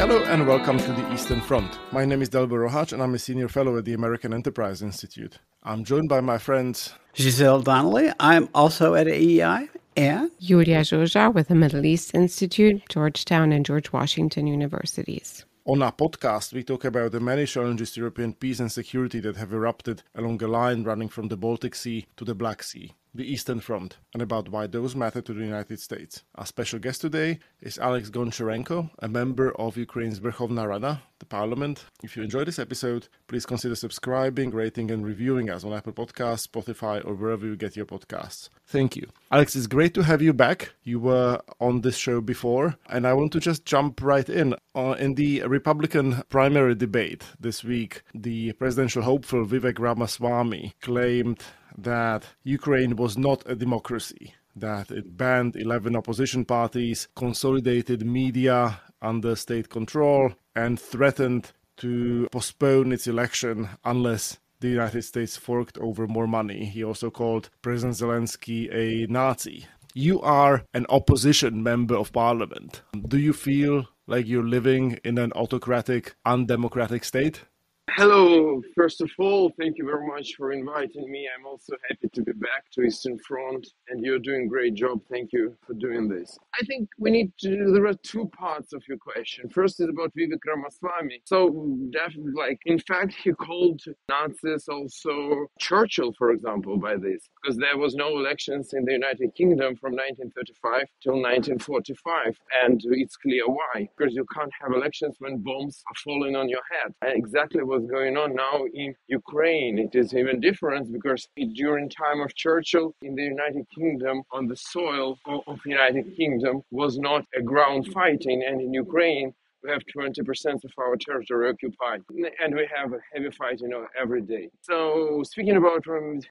Hello and welcome to the Eastern Front. My name is Delbo Rohac and I'm a senior fellow at the American Enterprise Institute. I'm joined by my friends Giselle Donnelly. I'm also at AEI. And Yulia Zhozha with the Middle East Institute, Georgetown and George Washington Universities. On our podcast, we talk about the many challenges to European peace and security that have erupted along a line running from the Baltic Sea to the Black Sea, the Eastern Front, and about why those matter to the United States. Our special guest today is Oleksiy Goncharenko, a member of Ukraine's Verkhovna Rada, the parliament. If you enjoyed this episode, please consider subscribing, rating and reviewing us on Apple Podcasts, Spotify or wherever you get your podcasts. Thank you. Alex, it's great to have you back. You were on this show before, and I want to just jump right in. In the Republican primary debate this week, the presidential hopeful Vivek Ramaswamy claimed that Ukraine was not a democracy, that it banned 11 opposition parties, consolidated media under state control, and threatened to postpone its election unless the United States forked over more money. He also called President Zelensky a Nazi. You are an opposition member of parliament. Do you feel like you're living in an autocratic, undemocratic state? Hello, first of all, thank you very much for inviting me. I'm also happy to be back to Eastern Front, and you're doing a great job. Thank you for doing this. I think there are two parts of your question. First is about Vivek Ramaswamy. So, definitely, in fact, he called Nazis also Churchill, for example, by this, because there was no elections in the United Kingdom from 1935 till 1945, and it's clear why, because you can't have elections when bombs are falling on your head. And exactly what's going on now in Ukraine. It is even different because during time of Churchill in the United Kingdom, on the soil of United Kingdom was not a ground fighting, and in Ukraine we have 20% of our territory occupied, and we have a heavy fighting every day. So speaking about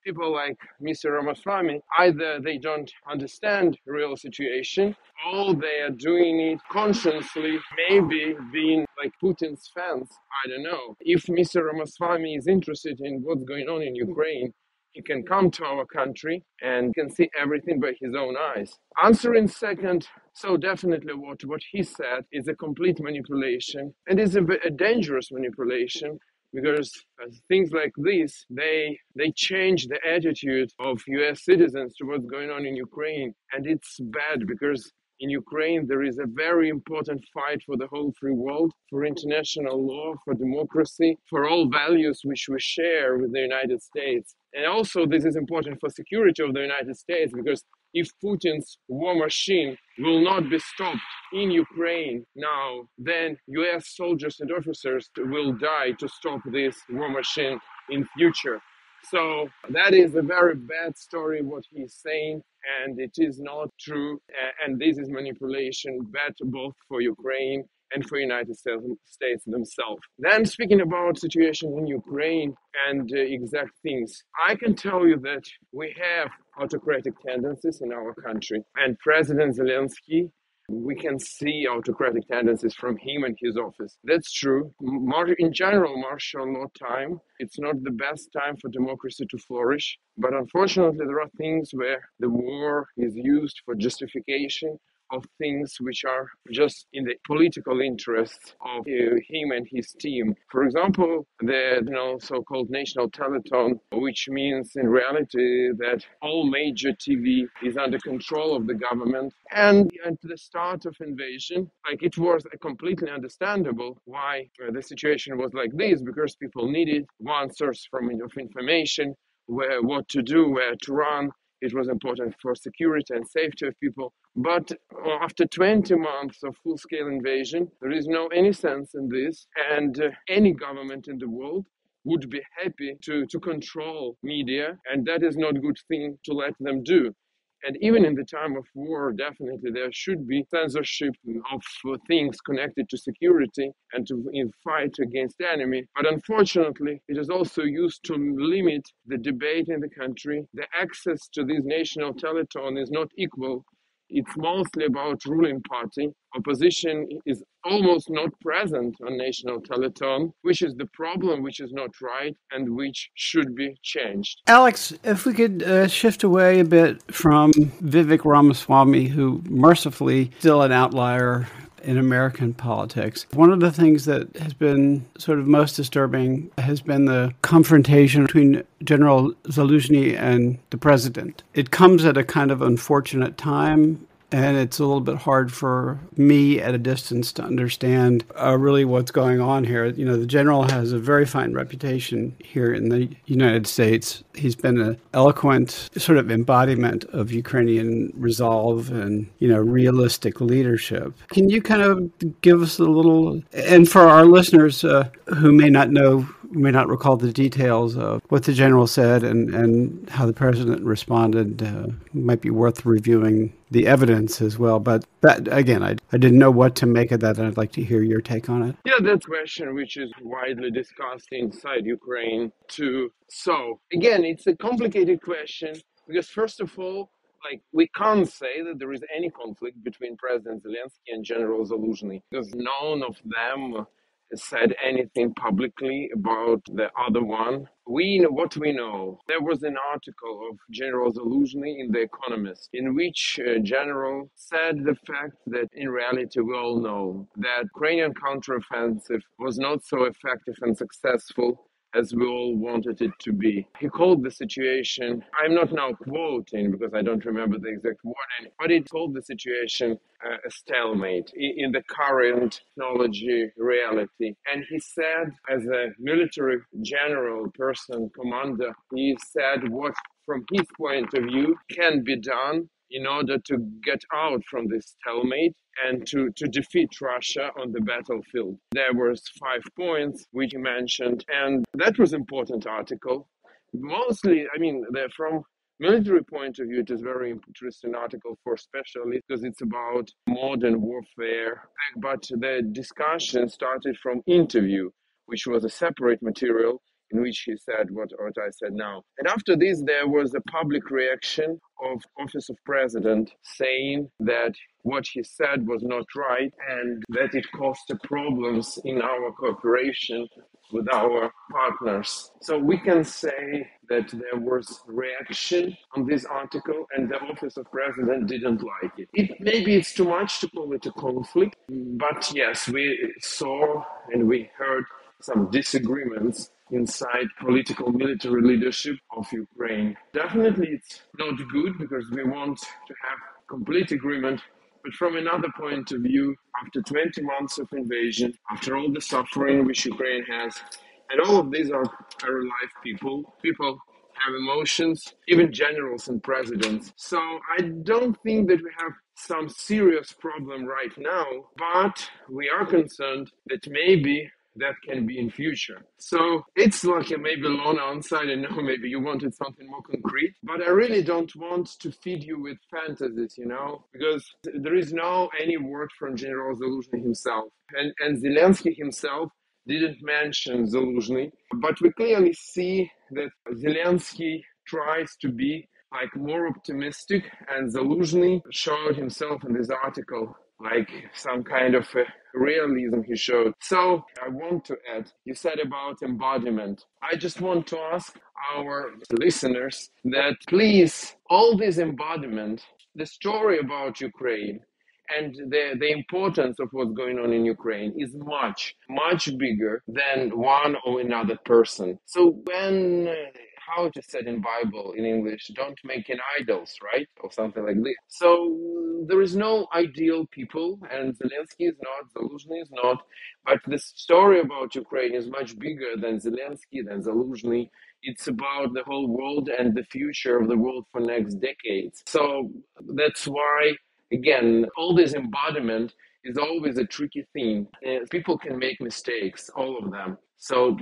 people like Mr. Ramaswamy, either they don't understand the real situation, or they are doing it consciously, maybe being like Putin's fans. I don't know. If Mr. Ramaswamy is interested in what's going on in Ukraine, he can come to our country and can see everything by his own eyes. Answering second, so definitely what he said is a complete manipulation, and is a dangerous manipulation, because things like this, they change the attitude of US citizens to what's going on in Ukraine. And it's bad because in Ukraine, there is a very important fight for the whole free world, for international law, for democracy, for all values which we share with the United States. And also, this is important for security of the United States, because if Putin's war machine will not be stopped in Ukraine now, then US soldiers and officers will die to stop this war machine in future. So that is a very bad story, what he's saying, and it is not true. And this is manipulation, bad both for Ukraine and for United States themselves. Then speaking about situation in Ukraine and exact things, I can tell you that we have autocratic tendencies in our country. And President Zelensky, we can see autocratic tendencies from him and his office. That's true. In general, martial law time, it's not the best time for democracy to flourish. But unfortunately, there are things where the war is used for justification of things which are just in the political interests of him and his team. For example, the so-called national teleton, which means in reality that all major TV is under control of the government. And at the start of invasion, it was completely understandable why the situation was like this, because people needed one source of information, what to do, where to run. It was important for security and safety of people. But after 20 months of full-scale invasion, there is no any sense in this. And any government in the world would be happy to control media. And that is not a good thing to let them do. And even in the time of war, definitely there should be censorship of things connected to security and to fight against the enemy. But unfortunately, it is also used to limit the debate in the country. The access to this national teleton is not equal. It's mostly about ruling party. Opposition is almost not present on national teleton, which is the problem, which is not right, and which should be changed. Alex, if we could shift away a bit from Vivek Ramaswamy, who mercifully still an outlier in American politics. One of the things that has been sort of most disturbing has been the confrontation between General Zaluzhny and the president. It comes at a kind of unfortunate time, and it's a little bit hard for me at a distance to understand really what's going on here. You know, the general has a very fine reputation here in the United States. He's been an eloquent sort of embodiment of Ukrainian resolve and, realistic leadership. Can you kind of give us a little, and for our listeners who may not recall the details of what the general said and how the president responded, might be worth reviewing the evidence as well. But that, again, I didn't know what to make of that, and I'd like to hear your take on it. Yeah, that's a question which is widely discussed inside Ukraine too. So again, it's a complicated question because first of all, we can't say that there is any conflict between President Zelensky and General Zaluzhny because none of them said anything publicly about the other one. We know what we know. There was an article of General Zaluzhny in The Economist in which General said the fact that in reality we all know that Ukrainian counteroffensive was not so effective and successful as we all wanted it to be. He called the situation, I'm not now quoting because I don't remember the exact wording, but he called the situation a stalemate in the current technology reality. And he said, as a military general person, commander, he said what from his point of view can be done in order to get out from this stalemate and to defeat Russia on the battlefield. There was 5 points which he mentioned, and that was important article. Mostly, from military point of view, it is very interesting article for specialists because it's about modern warfare. But the discussion started from interview, which was a separate material in which he said what I said now. And after this, there was a public reaction of Office of President saying that what he said was not right and that it caused problems in our cooperation with our partners. So we can say that there was reaction on this article and the Office of President didn't like it. Maybe it's too much to call it a conflict, but yes, we saw and we heard some disagreements inside political military leadership of Ukraine. Definitely it's not good because we want to have complete agreement. But from another point of view, after 20 months of invasion, after all the suffering which Ukraine has, and all of these are very live people have emotions, even generals and presidents. So I don't think that we have some serious problem right now, but we are concerned that maybe that can be in future. So it's like a maybe long answer. I don't know, maybe you wanted something more concrete, but I really don't want to feed you with fantasies, because there is no any word from General Zaluzhny himself. And Zelensky himself didn't mention Zaluzhny, but we clearly see that Zelensky tries to be more optimistic, and Zaluzhny showed himself in this article like some kind of realism he showed. So I want to add, you said about embodiment. I just want to ask our listeners that please, all this embodiment, the story about Ukraine, and the importance of what's going on in Ukraine is much, much bigger than one or another person. So when, how it is said in Bible, in English, don't make an idols, right? Or something like this. So there is no ideal people, and Zelensky is not, Zaluzhny is not, but the story about Ukraine is much bigger than Zelensky, than Zaluzhny. It's about the whole world and the future of the world for next decades. So that's why, again, all this embodiment is always a tricky thing. People can make mistakes, all of them. So,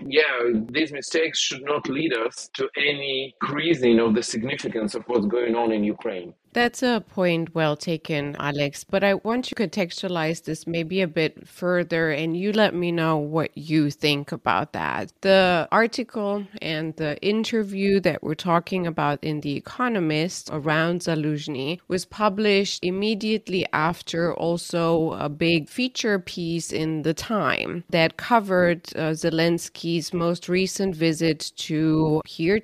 these mistakes should not lead us to any increasing of the significance of what's going on in Ukraine. That's a point well taken, Alex, but I want you to contextualize this maybe a bit further and you let me know what you think about that. The article and the interview that we're talking about in The Economist around Zaluzhny was published immediately after also a big feature piece in The Time that covered Zelensky's most recent visit to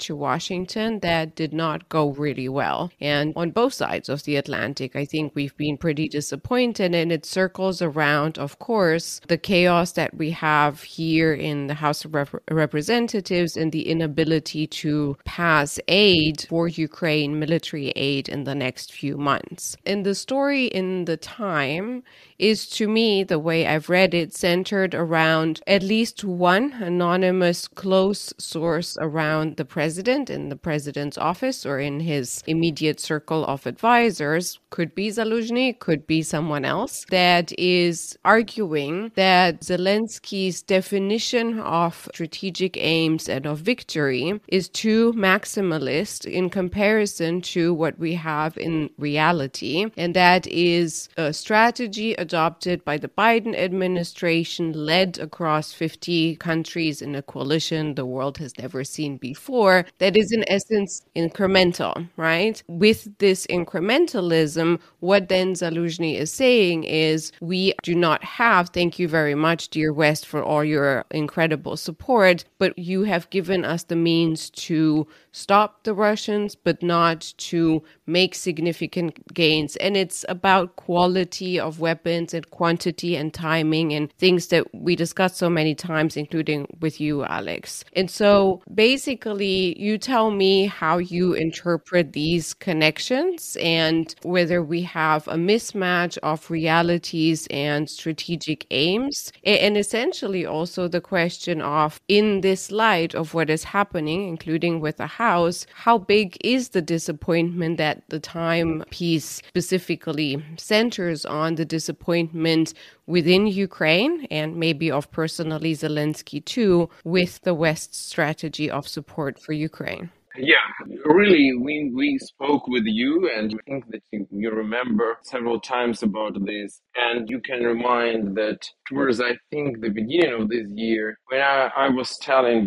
Washington that did not go really well. And on both sides of the Atlantic. I think we've been pretty disappointed, and it circles around, of course, the chaos that we have here in the House of Representatives and the inability to pass aid for Ukraine, military aid, in the next few months. And the story in the Time is, to me, the way I've read it, centered around at least one anonymous close source around the president in the president's office or in his immediate circle of advisors. Could be Zaluzhny, could be someone else, that is arguing that Zelensky's definition of strategic aims and of victory is too maximalist in comparison to what we have in reality. And that is a strategy adopted by the Biden administration, led across 50 countries in a coalition the world has never seen before, that is in essence incremental, right? With this incrementalism, what then Zaluzhny is saying is, we do not have, thank you very much, dear West, for all your incredible support, but you have given us the means to stop the Russians, but not to make significant gains. And it's about quality of weapons and quantity and timing and things that we discussed so many times, including with you, Alex. And so basically, you tell me how you interpret these connections and whether we have a mismatch of realities and strategic aims. And essentially also the question of, in this light of what is happening, including with the House, how big is the disappointment that the Time piece specifically centers on, the disappointment within Ukraine and maybe of personally Zelensky too, with the West's strategy of support for Ukraine? Yeah, really, we spoke with you, and I think that you remember several times about this. And you can remind that towards, I think, the beginning of this year, when I was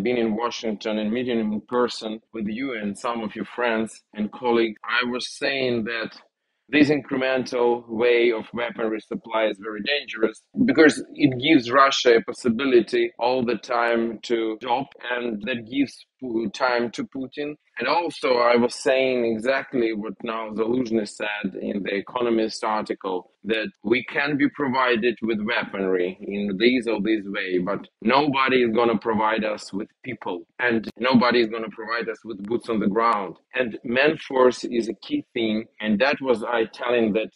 being in Washington and meeting in person with you and some of your friends and colleagues, I was saying that this incremental way of weaponry supply is very dangerous because it gives Russia a possibility all the time to stop, and that gives time to Putin. And also, I was saying exactly what now Zaluzhny said in the Economist article, that we can be provided with weaponry in this or this way, but nobody is going to provide us with people, and nobody is going to provide us with boots on the ground. And man-force is a key thing, and that was I telling that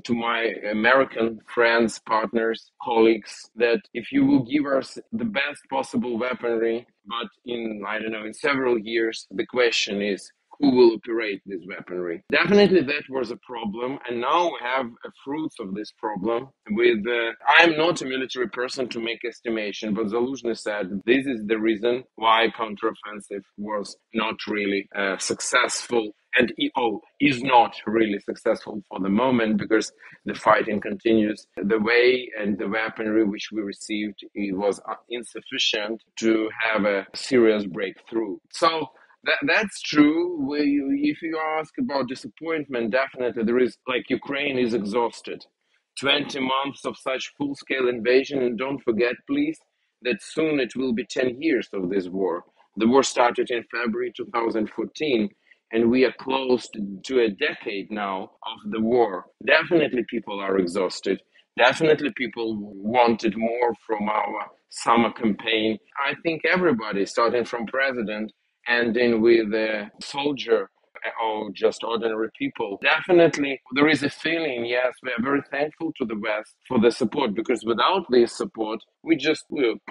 to my American friends, partners, colleagues, that if you will give us the best possible weaponry, but in, I don't know, in several years, the question is, who will operate this weaponry? Definitely that was a problem, and now we have fruits of this problem. I'm not a military person to make estimation, but Zaluzhny said this is the reason why counteroffensive was not really successful, and is not really successful for the moment because the fighting continues. The way and the weaponry which we received, it was insufficient to have a serious breakthrough. So that's true. If you ask about disappointment, definitely there is, like, Ukraine is exhausted. 20 months of such full-scale invasion, and don't forget, please, that soon it will be 10 years of this war. The war started in February 2014, and we are close to a decade now of the war. Definitely people are exhausted. Definitely people wanted more from our summer campaign. I think everybody, starting from president, ending with a soldier or just ordinary people. Definitely, there is a feeling, yes, we are very thankful to the West for the support, because without this support,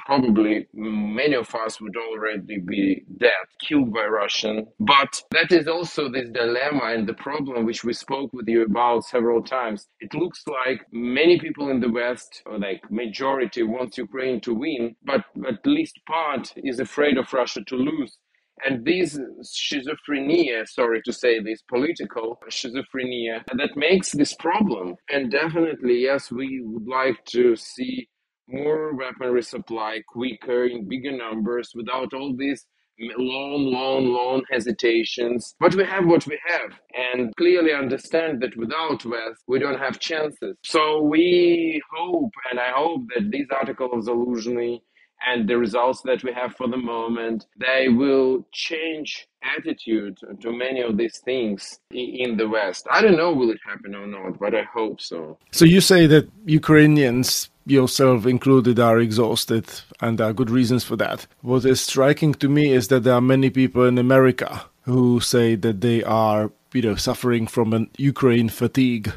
probably many of us would already be dead, killed by Russian. But that is also this dilemma and the problem which we spoke with you about several times. It looks like many people in the West, or like majority, wants Ukraine to win, but at least part is afraid of Russia to lose. And this schizophrenia, sorry to say this, political schizophrenia, that makes this problem. And definitely, yes, we would like to see more weaponry supply quicker, in bigger numbers, without all these long hesitations. But we have what we have, and clearly understand that without West, we don't have chances. So we hope, and I hope that this article of Zaluzhny and the results that we have for the moment, they will change attitude to many of these things in the West. I don't know will it happen or not, but I hope so. So you say that Ukrainians, yourself included, are exhausted, and there are good reasons for that. What is striking to me is that there are many people in America who say that they are, suffering from an Ukraine fatigue,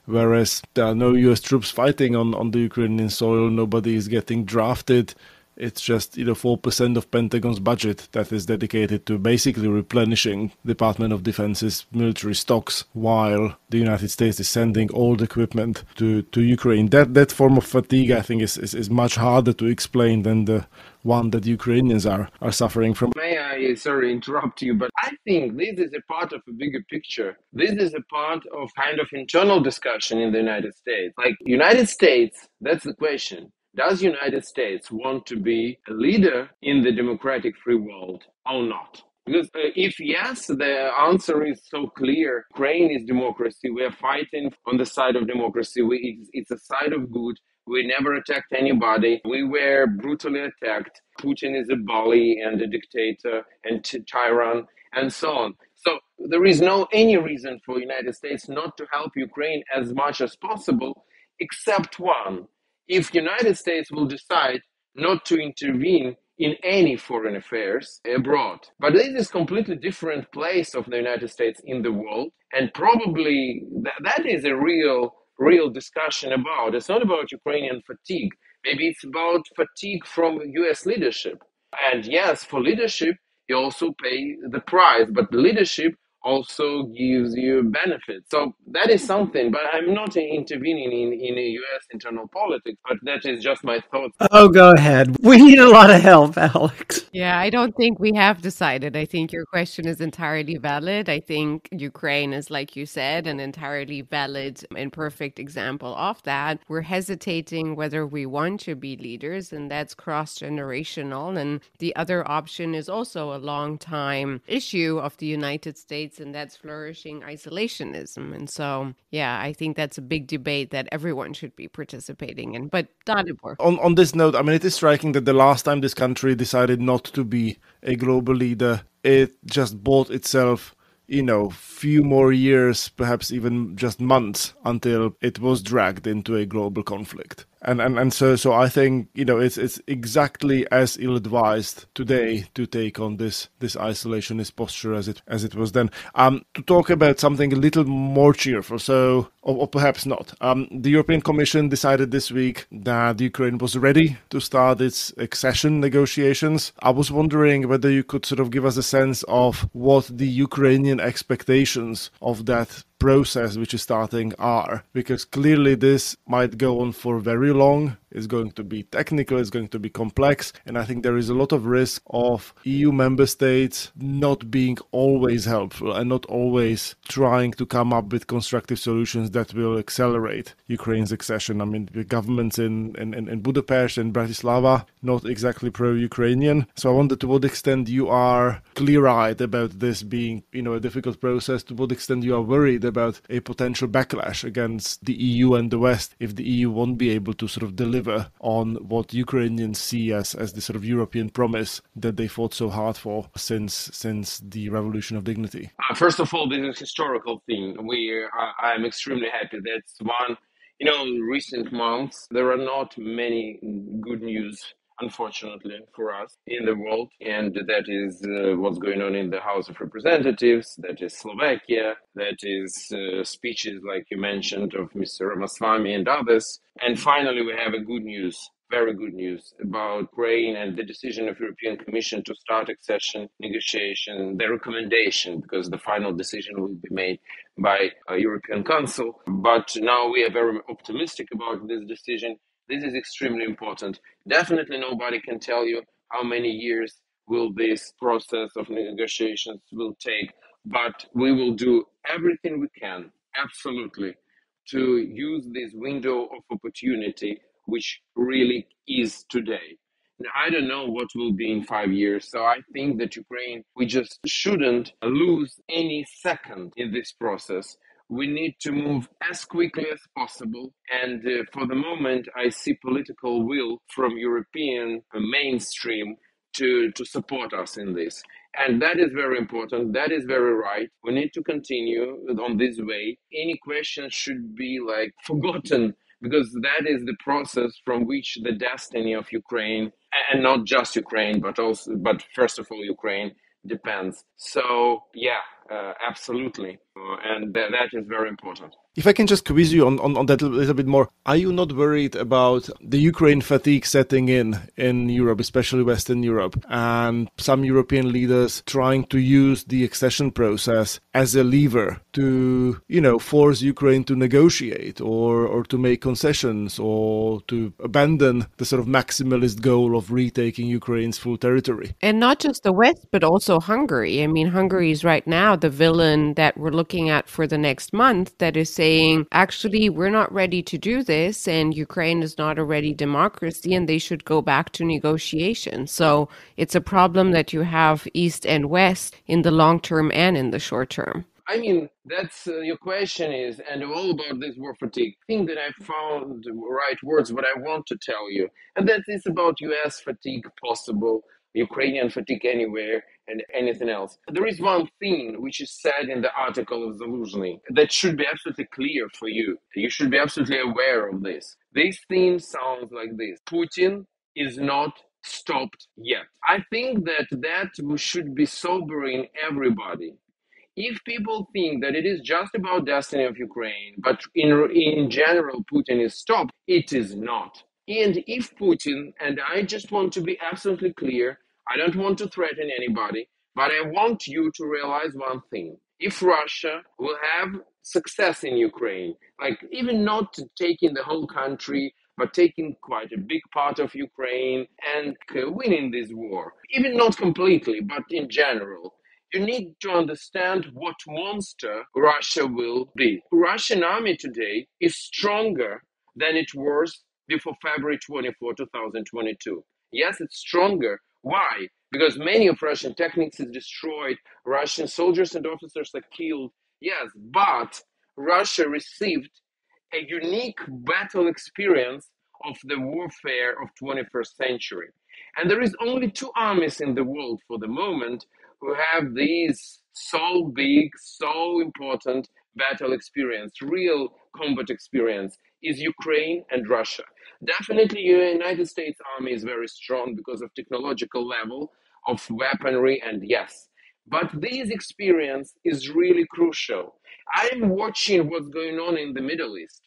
whereas there are no US troops fighting on the Ukrainian soil, nobody is getting drafted. It's just 4% of Pentagon's budget that is dedicated to basically replenishing Department of Defense's military stocks, while the United States is sending old equipment to Ukraine. That form of fatigue, I think, is much harder to explain than the one that Ukrainians are suffering from. May I, sorry, interrupt you, but I think this is a part of a bigger picture. This is a part of kind of internal discussion in the United States. Like, United States, that's the question. Does United States want to be a leader in the democratic free world or not? Because if yes, the answer is so clear. Ukraine is democracy. We are fighting on the side of democracy. It's a side of good. We never attacked anybody. We were brutally attacked. Putin is a bully and a dictator and tyrant and so on. So there is no any reason for United States not to help Ukraine as much as possible, except one. If United States will decide not to intervene in any foreign affairs abroad. But this is completely different place of the United States in the world, and probably that is a real discussion about. It's not about Ukrainian fatigue. Maybe it's about fatigue from US leadership. And yes, for leadership, you also pay the price, but leadership also gives you benefits. So that is something, but I'm not intervening in a US internal politics, but that is just my thoughts. Oh, go ahead. We need a lot of help, Alex. Yeah, I don't think we have decided. I think your question is entirely valid. I think Ukraine is, like you said, an entirely valid and perfect example of that. We're hesitating whether we want to be leaders, and that's cross-generational. And the other option is also a long-time issue of the United States, and that's flourishing isolationism. And so, yeah, I think that's a big debate that everyone should be participating in. But Dalibor. On this note, I mean, it is striking that the last time this country decided not to be a global leader, it just bought itself, few more years, perhaps even just months, until it was dragged into a global conflict. And so I think it's exactly as ill-advised today to take on this isolationist posture as it was then. To talk about something a little more cheerful, so or perhaps not. The European Commission decided this week that Ukraine was ready to start its accession negotiations. I was wondering whether you could sort of give us a sense of what the Ukrainian expectations of that process which is starting are, because clearly this might go on for very long. It's going to be technical, it's going to be complex, and I think there is a lot of risk of EU member states not being always helpful and not always trying to come up with constructive solutions that will accelerate Ukraine's accession. I mean, the governments in Budapest and Bratislava, not exactly pro-Ukrainian. So I wonder to what extent you are clear-eyed about this being, a difficult process, to what extent you are worried about a potential backlash against the EU and the West if the EU won't be able to sort of deliver on what Ukrainians see as the sort of European promise that they fought so hard for since the Revolution of Dignity. First of all, this is a historical thing. I'm extremely happy. That's one. Recent months, there are not many good news, unfortunately, for us in the world. And that is what's going on in the House of Representatives, that is Slovakia, that is speeches, like you mentioned, of Mr. Ramaswamy and others. And finally, we have a good news. Very good news about Ukraine and the decision of European Commission to start accession negotiation, the recommendation, because the final decision will be made by a European Council. But now we are very optimistic about this decision. This is extremely important. Definitely nobody can tell you how many years will this process of negotiations will take, but we will do everything we can, absolutely, to use this window of opportunity, which really is today. Now, I don't know what will be in 5 years, so I think that Ukraine, we just shouldn't lose any second in this process. we need to move as quickly as possible. And for the moment, I see political will from European mainstream to support us in this. And that is very important. That is very right. We need to continue on this way. Any questions should be like forgotten, because that is the process from which the destiny of Ukraine, and not just Ukraine, but first of all, Ukraine depends. So yeah, absolutely. And that is very important. If I can just quiz you on that a little bit more, are you not worried about the Ukraine fatigue setting in Europe, especially Western Europe, and some European leaders trying to use the accession process as a lever to, force Ukraine to negotiate or to make concessions or to abandon the sort of maximalist goal of retaking Ukraine's full territory? And not just the West, but also Hungary. I mean, Hungary is right now the villain that we're looking at for the next month that is saying, actually, we're not ready to do this, and Ukraine is not a ready democracy, and they should go back to negotiation. So it's a problem that you have East and West in the long term and in the short term. I mean, that's your question is, and all about this war fatigue. I think that I found the right words, what I want to tell you. And that is about US fatigue possible, Ukrainian fatigue anywhere, and anything else. There is one thing which is said in the article of Zaluzhny that should be absolutely clear for you. You should be absolutely aware of this. This theme sounds like this: Putin is not stopped yet. I think that should be sobering everybody. If people think that it is just about destiny of Ukraine, but in general Putin is stopped, it is not. And if Putin, and I just want to be absolutely clear, I don't want to threaten anybody, but I want you to realize one thing. If Russia will have success in Ukraine, like even not taking the whole country, but taking quite a big part of Ukraine and winning this war, even not completely, but in general, you need to understand what monster Russia will be. Russian army today is stronger than it was before February 24, 2022. Yes, it's stronger. Why? Because many of Russian techniques is destroyed, Russian soldiers and officers are killed. Yes, but Russia received a unique battle experience of the warfare of 21st century. And there is only two armies in the world for the moment who have these so big, so important battle experience, real combat experience, is Ukraine and Russia. Definitely, the United States Army is very strong because of technological level of weaponry, and yes. But this experience is really crucial. I'm watching what's going on in the Middle East.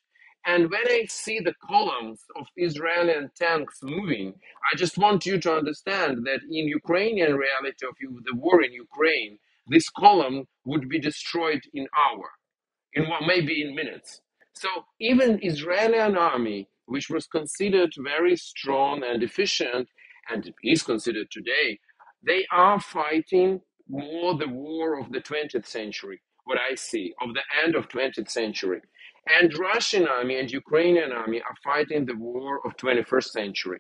And when I see the columns of Israeli tanks moving, I just want you to understand that in Ukrainian reality of the war in Ukraine, this column would be destroyed in hour, maybe in minutes. So even Israeli army, which was considered very strong and efficient, and is considered today, they are fighting more the war of the 20th century, what I see, of the end of 20th century. And Russian army and Ukrainian army are fighting the war of 21st century.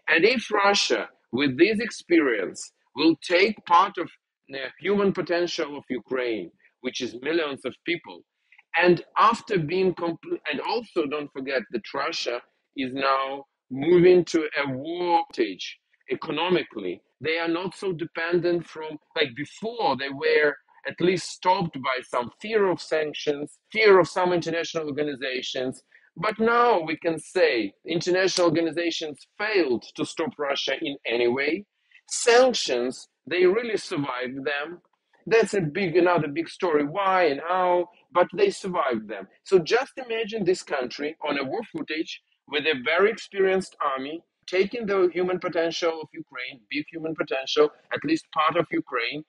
And if Russia, with this experience, will take part of the human potential of Ukraine, which is millions of people, and after being complete, and also don't forget that Russia is now moving to a war stage economically. They are not so dependent from, like before, they were at least stopped by some fear of sanctions, fear of some international organizations. But now we can say international organizations failed to stop Russia in any way. Sanctions, they really survived them. That's another big story, why and how, but they survived them. So just imagine this country on a war footage with a very experienced army, taking the human potential of Ukraine, big human potential, at least part of Ukraine,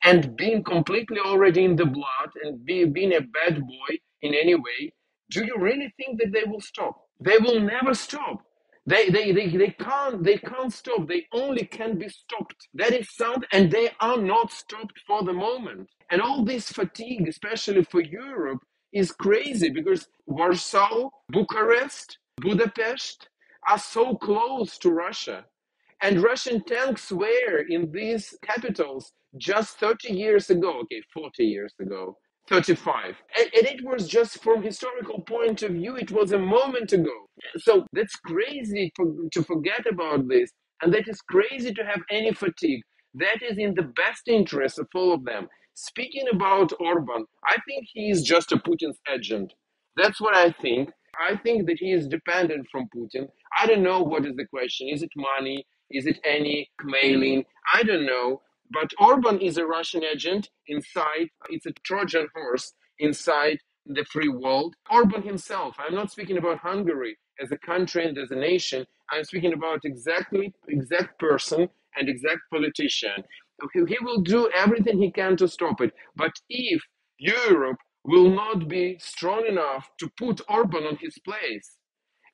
and being completely already in the blood and being a bad boy in any way. Do you really think that they will stop? They will never stop. They can't stop. They only can be stopped. That is sound, and they are not stopped for the moment. And all this fatigue, especially for Europe, is crazy because Warsaw, Bucharest, Budapest are so close to Russia. And Russian tanks were in these capitals just 30 years ago, okay, 40 years ago. 35. And it was just from historical point of view, it was a moment ago. So that's crazy to forget about this. And that is crazy to have any fatigue. That is in the best interest of all of them. Speaking about Orban, I think he is just a Putin's agent. That's what I think. I think that he is dependent from Putin. I don't know what is the question. Is it money? Is it any mailing? I don't know. But Orban is a Russian agent inside, it's a Trojan horse inside the free world. Orban himself, I'm not speaking about Hungary as a country and as a nation. I'm speaking about exact person and exact politician. He will do everything he can to stop it. But if Europe will not be strong enough to put Orban on his place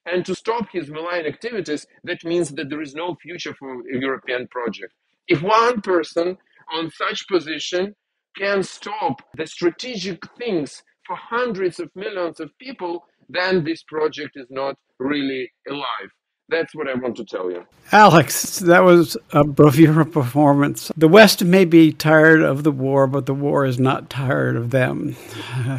and to stop his malign activities, that means that there is no future for a European project. If one person on such position can stop the strategic things for hundreds of millions of people, then this project is not really alive. That's what I want to tell you. Alex, that was a bravura performance. The West may be tired of the war, but the war is not tired of them.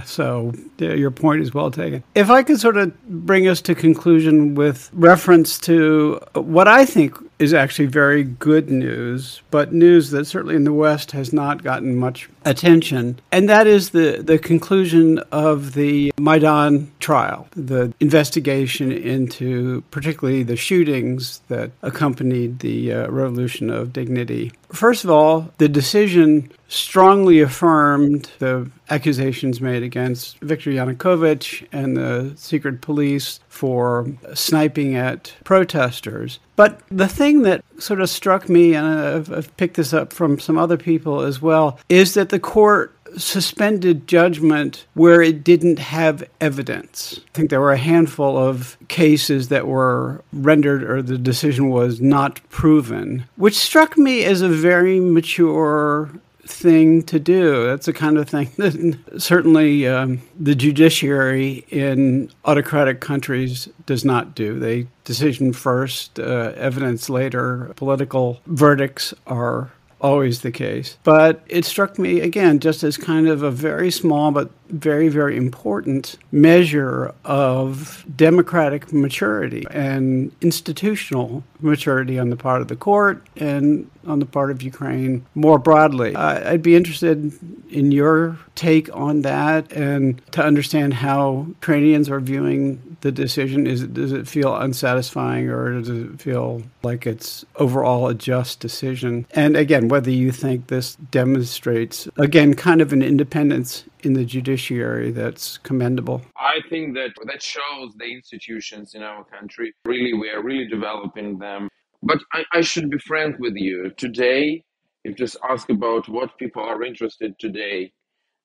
So your point is well taken. If I could sort of bring us to conclusion with reference to what I think is actually very good news, but news that certainly in the West has not gotten much attention. And that is the conclusion of the Maidan trial, the investigation into particularly the shootings that accompanied the Revolution of Dignity. First of all, the decision strongly affirmed the accusations made against Viktor Yanukovych and the secret police for sniping at protesters. But the thing that sort of struck me, and I've picked this up from some other people as well, is that the court suspended judgment where it didn't have evidence. I think there were a handful of cases that were rendered or the decision was not proven, which struck me as a very mature thing to do. That's the kind of thing that certainly the judiciary in autocratic countries does not do. They decision first, evidence later. Political verdicts are always the case. But it struck me, again, just as kind of a very small but very, very important measure of democratic maturity and institutional maturity on the part of the court and on the part of Ukraine more broadly. I'd be interested in your take on that and to understand how Ukrainians are viewing the decision. Does it feel unsatisfying, or does it feel like it's overall a just decision? And again, whether you think this demonstrates, again, kind of an independence in the judiciary that's commendable. I think that shows the institutions in our country. Really, we are really developing them. But I should be frank with you. Today, if you just ask about what people are interested today,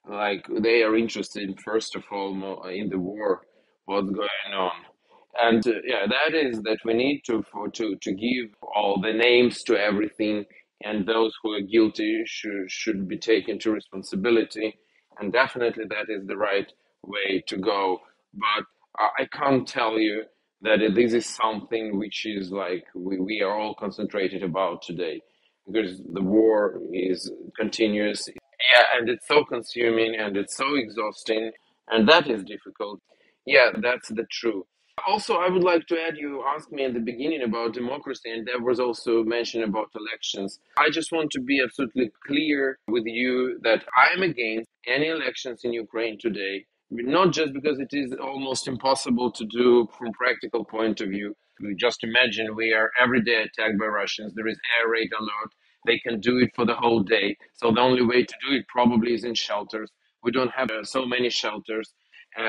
like they are interested, first of all, in the war, what's going on. And that is that we need to give all the names to everything, and those who are guilty should be taken to responsibility. And definitely that is the right way to go. But I can't tell you that this is something which is like we are all concentrated about today, because the war is continuous. Yeah, and it's so consuming and it's so exhausting, and that is difficult. Yeah, that's the truth. Also, I would like to add, you asked me in the beginning about democracy, and there was also mention about elections. I just want to be absolutely clear with you that I am against any elections in Ukraine today, not just because it is almost impossible to do from practical point of view. Just imagine we are every day attacked by Russians. There is air raid alert. They can do it for the whole day. So the only way to do it probably is in shelters. We don't have so many shelters.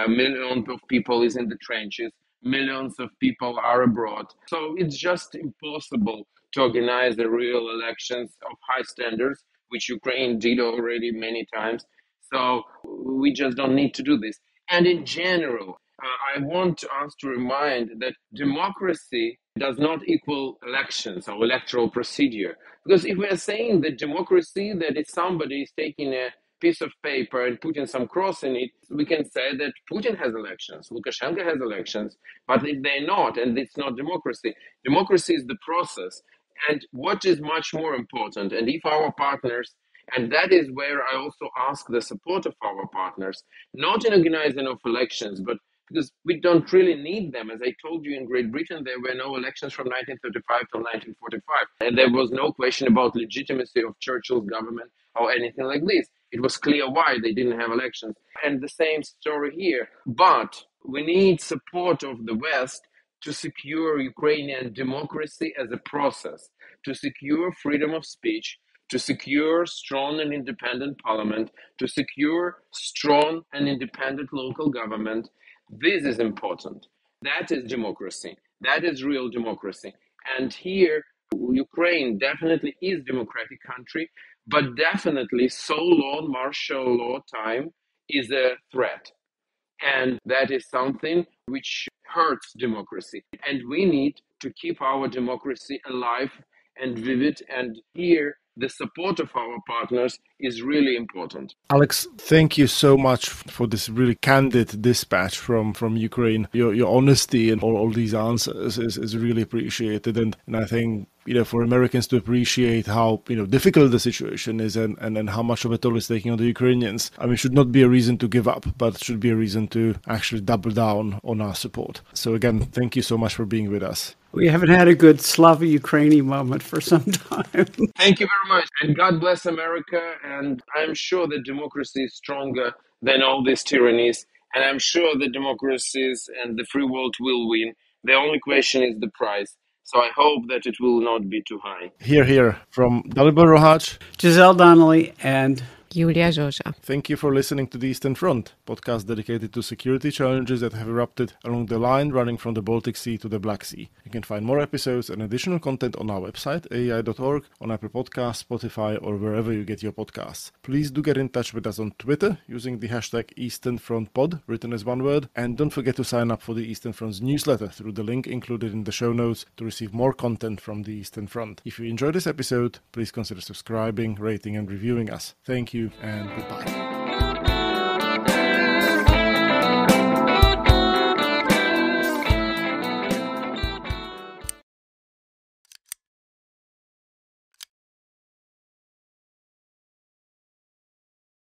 Millions of people is in the trenches. Millions of people are abroad. So it's just impossible to organize the real elections of high standards, which Ukraine did already many times. So we just don't need to do this. And in general, I want us to remind that democracy does not equal elections or electoral procedure. Because if we are saying that democracy, that if somebody is taking a piece of paper and putting some cross in it, we can say that Putin has elections, Lukashenko has elections, but if they're not, and it's not democracy, democracy is the process. And what is much more important, and if our partners And that is where I also ask the support of our partners, not in organizing of elections, but because we don't really need them. As I told you, in Great Britain, there were no elections from 1935 till 1945. And there was no question about legitimacy of Churchill's government or anything like this. It was clear why they didn't have elections. And the same story here. But we need support of the West to secure Ukrainian democracy as a process, to secure freedom of speech, to secure strong and independent parliament, to secure strong and independent local government. This is important. That is democracy. That is real democracy. And here, Ukraine definitely is a democratic country, but definitely so-called martial law time is a threat. And that is something which hurts democracy. And we need to keep our democracy alive and vivid. And here, the support of our partners is really important. Alex, thank you so much for this really candid dispatch from Ukraine. Your honesty and all these answers is really appreciated. And I think, for Americans to appreciate how, difficult the situation is and how much of a toll it's taking on the Ukrainians, should not be a reason to give up, but should be a reason to actually double down on our support. So again, thank you so much for being with us. We haven't had a good Slava Ukraini moment for some time. Thank you very much. And God bless America. And I'm sure that democracy is stronger than all these tyrannies. And I'm sure that democracies and the free world will win. The only question is the price. So I hope that it will not be too high. Hear, hear. From Dalibor Rohac, Giselle Donnelly, and Julia Joja. Thank you for listening to The Eastern Front, podcast dedicated to security challenges that have erupted along the line running from the Baltic Sea to the Black Sea. You can find more episodes and additional content on our website, aei.org, on Apple Podcasts, Spotify, or wherever you get your podcasts. Please do get in touch with us on Twitter using the hashtag EasternFrontPod, written as one word, and don't forget to sign up for the Eastern Front's newsletter through the link included in the show notes to receive more content from the Eastern Front. If you enjoyed this episode, please consider subscribing, rating, and reviewing us. Thank you and goodbye.